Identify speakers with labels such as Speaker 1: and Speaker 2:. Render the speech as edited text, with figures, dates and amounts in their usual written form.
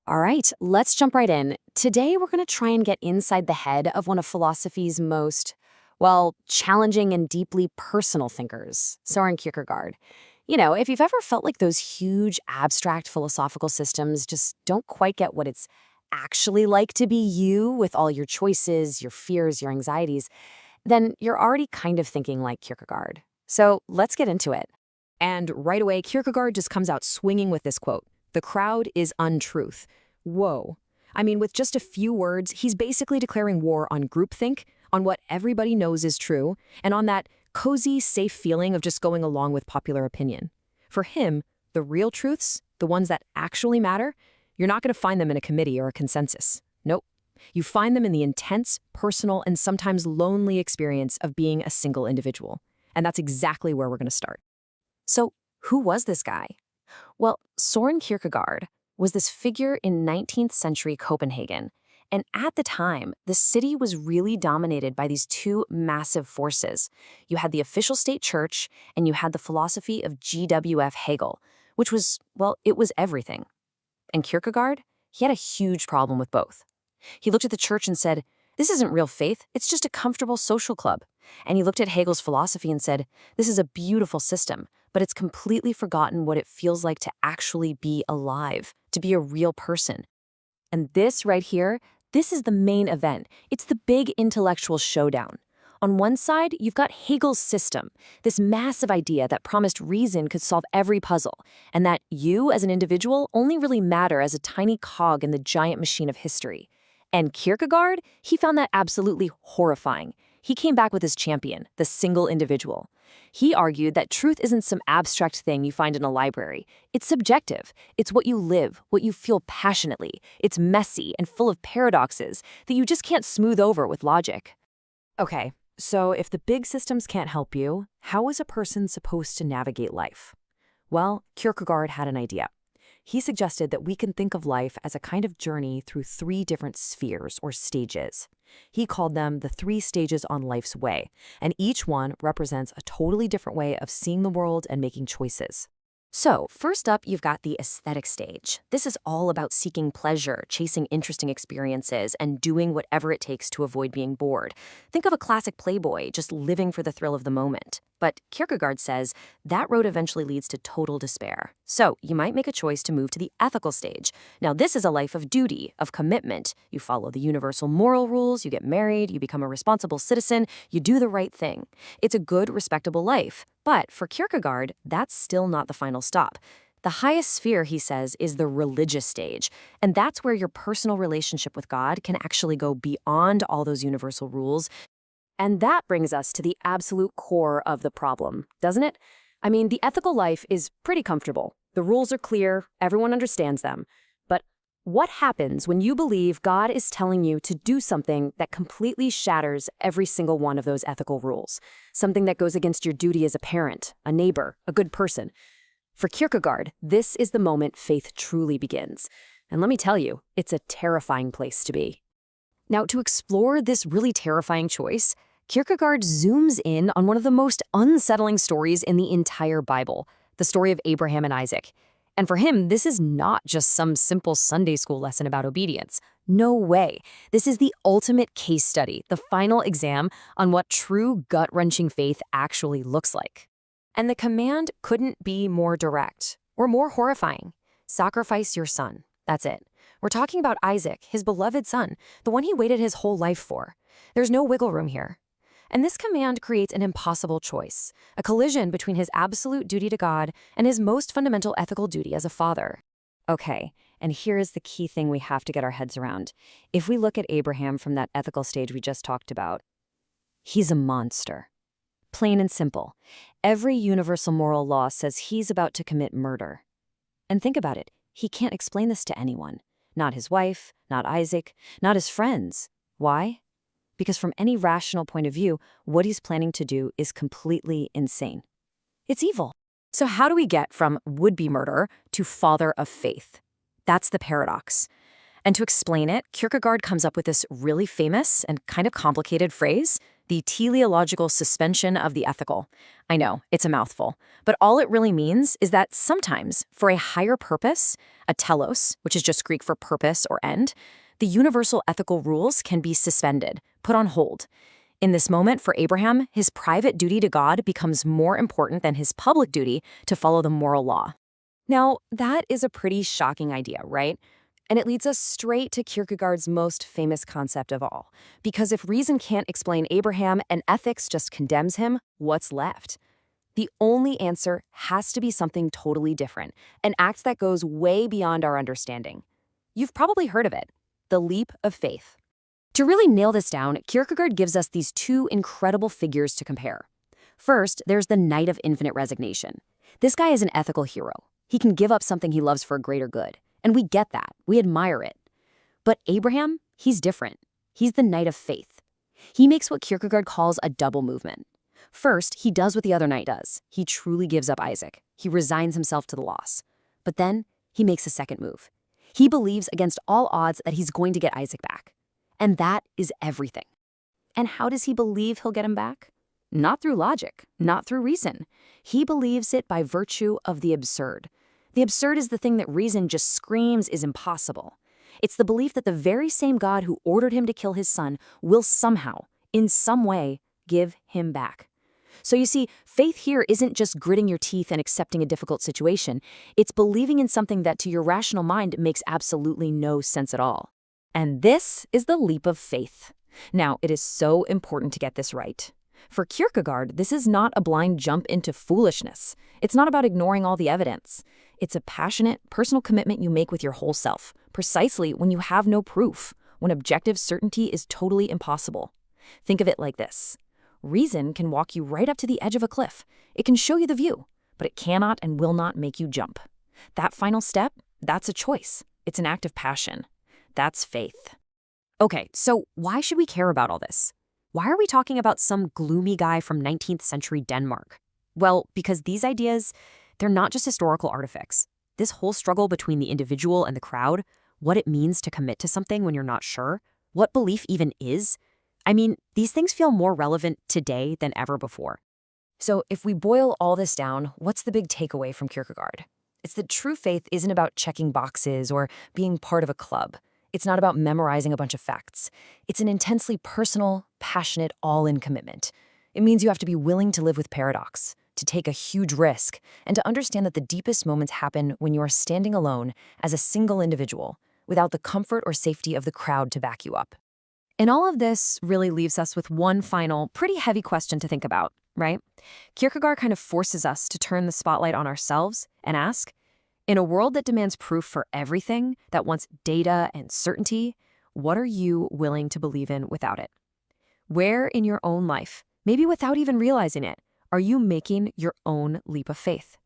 Speaker 1: All right, let's jump right in. Today, we're going to try and get inside the head of one of philosophy's most, well, challenging and deeply personal thinkers, Søren Kierkegaard. If you've ever felt like those huge, abstract philosophical systems just don't quite get what it's actually like to be you with all your choices, your fears, your anxieties, then you're already kind of thinking like Kierkegaard. So let's get into it. And right away, Kierkegaard just comes out swinging with this quote: "The crowd is untruth." Whoa. I mean, with just a few words, he's basically declaring war on groupthink, on what everybody knows is true, and on that cozy, safe feeling of just going along with popular opinion. For him, the real truths, the ones that actually matter, you're not going to find them in a committee or a consensus. Nope. You find them in the intense, personal, and sometimes lonely experience of being a single individual. And that's exactly where we're going to start. So, who was this guy? Well, Søren Kierkegaard was this figure in 19th century Copenhagen. And at the time, the city was really dominated by these two massive forces. You had the official state church, and you had the philosophy of G.W.F. Hegel, which was, well, it was everything. And Kierkegaard, he had a huge problem with both. He looked at the church and said, "This isn't real faith, it's just a comfortable social club." And he looked at Hegel's philosophy and said, "This is a beautiful system, but it's completely forgotten what it feels like to actually be alive, to be a real person." And this right here, this is the main event. It's the big intellectual showdown. On one side, you've got Hegel's system, this massive idea that promised reason could solve every puzzle, and that you as an individual only really matter as a tiny cog in the giant machine of history. And Kierkegaard, he found that absolutely horrifying. He came back with his champion, the single individual. He argued that truth isn't some abstract thing you find in a library. It's subjective. It's what you live, what you feel passionately. It's messy and full of paradoxes that you just can't smooth over with logic. Okay, so if the big systems can't help you, how is a person supposed to navigate life? Well, Kierkegaard had an idea. He suggested that we can think of life as a kind of journey through three different spheres or stages. He called them the 3 stages on life's way, and each one represents a totally different way of seeing the world and making choices. So, first up, you've got the aesthetic stage. This is all about seeking pleasure, chasing interesting experiences, and doing whatever it takes to avoid being bored. Think of a classic playboy, just living for the thrill of the moment. But Kierkegaard says that road eventually leads to total despair. So, you might make a choice to move to the ethical stage. Now, this is a life of duty, of commitment. You follow the universal moral rules, you get married, you become a responsible citizen, you do the right thing. It's a good, respectable life. But for Kierkegaard, that's still not the final stop. The highest sphere, he says, is the religious stage. And that's where your personal relationship with God can actually go beyond all those universal rules. And that brings us to the absolute core of the problem, doesn't it? I mean, the ethical life is pretty comfortable. The rules are clear, everyone understands them. But what happens when you believe God is telling you to do something that completely shatters every single one of those ethical rules? Something that goes against your duty as a parent, a neighbor, a good person. For Kierkegaard, this is the moment faith truly begins. And let me tell you, it's a terrifying place to be. Now, to explore this really terrifying choice, Kierkegaard zooms in on one of the most unsettling stories in the entire Bible, the story of Abraham and Isaac. And for him, this is not just some simple Sunday school lesson about obedience. No way. This is the ultimate case study, the final exam on what true gut-wrenching faith actually looks like. And the command couldn't be more direct or more horrifying. Sacrifice your son. That's it. We're talking about Isaac, his beloved son, the one he waited his whole life for. There's no wiggle room here. And this command creates an impossible choice, a collision between his absolute duty to God and his most fundamental ethical duty as a father. Okay, and here is the key thing we have to get our heads around. If we look at Abraham from that ethical stage we just talked about, he's a monster. Plain and simple. Every universal moral law says he's about to commit murder. And think about it, he can't explain this to anyone. Not his wife, not Isaac, not his friends. Why? Because from any rational point of view, what he's planning to do is completely insane. It's evil. So how do we get from would-be murderer to father of faith? That's the paradox. And to explain it, Kierkegaard comes up with this really famous and kind of complicated phrase:
Speaker 2: the teleological suspension of the ethical. I know, it's a mouthful, but all it really means is that sometimes, for a higher purpose, a telos, which is just Greek for purpose or end, the universal ethical rules can be suspended, put on hold. In this moment, for Abraham, his private duty to God becomes more important than his public duty to follow the moral law.
Speaker 1: Now, that is a pretty shocking idea, right? And it leads us straight to Kierkegaard's most famous concept of all. Because if reason can't explain Abraham and ethics just condemns him, what's left? The only answer has to be something totally different, an act that goes way beyond our understanding. You've probably heard of it, the leap of faith. To really nail this down, Kierkegaard gives us these two incredible figures to compare. First, there's the Knight of Infinite Resignation. This guy is an ethical hero. He can give up something he loves for a greater good. And we get that. We admire it. But Abraham, he's different. He's the Knight of Faith. He makes what Kierkegaard calls a double movement. First, he does what the other knight does. He truly gives up Isaac. He resigns himself to the loss. But then, he makes a second move. He believes against all odds that he's going to get Isaac back. And that is everything. And how does he believe he'll get him back? Not through logic, not through reason. He believes it by virtue of the absurd. The absurd is the thing that reason just screams is impossible. It's the belief that the very same God who ordered him to kill his son will somehow, in some way, give him back. So you see, faith here isn't just gritting your teeth and accepting a difficult situation. It's believing in something that to your rational mind makes absolutely no sense at all. And this is the leap of faith. Now, it is so important to get this right. For Kierkegaard, this is not a blind jump into foolishness. It's not about ignoring all the evidence. It's a passionate, personal commitment you make with your whole self, precisely when you have no proof, when objective certainty is totally impossible. Think of it like this. Reason can walk you right up to the edge of a cliff. It can show you the view, but it cannot and will not make you jump. That final step, that's a choice. It's an act of passion. That's faith. Okay, so why should we care about all this? Why are we talking about some gloomy guy from 19th century Denmark? Well, because these ideas, they're not just historical artifacts. This whole struggle between the individual and the crowd, what it means to commit to something when you're not sure, what belief even is, I mean, these things feel more relevant today than ever before. So if we boil all this down, what's the big takeaway from Kierkegaard? It's that true faith isn't about checking boxes or being part of a club. It's not about memorizing a bunch of facts. It's an intensely personal, passionate, all-in commitment. It means you have to be willing to live with paradox, to take a huge risk, and to understand that the deepest moments happen when you are standing alone as a single individual, without the comfort or safety of the crowd to back you up. And all of this really leaves us with one final, pretty heavy question to think about, right? Kierkegaard kind of forces us to turn the spotlight on ourselves and ask, in a world that demands proof for everything, that wants data and certainty, what are you willing to believe in without it? Where in your own life, maybe without even realizing it, are you making your own leap of faith?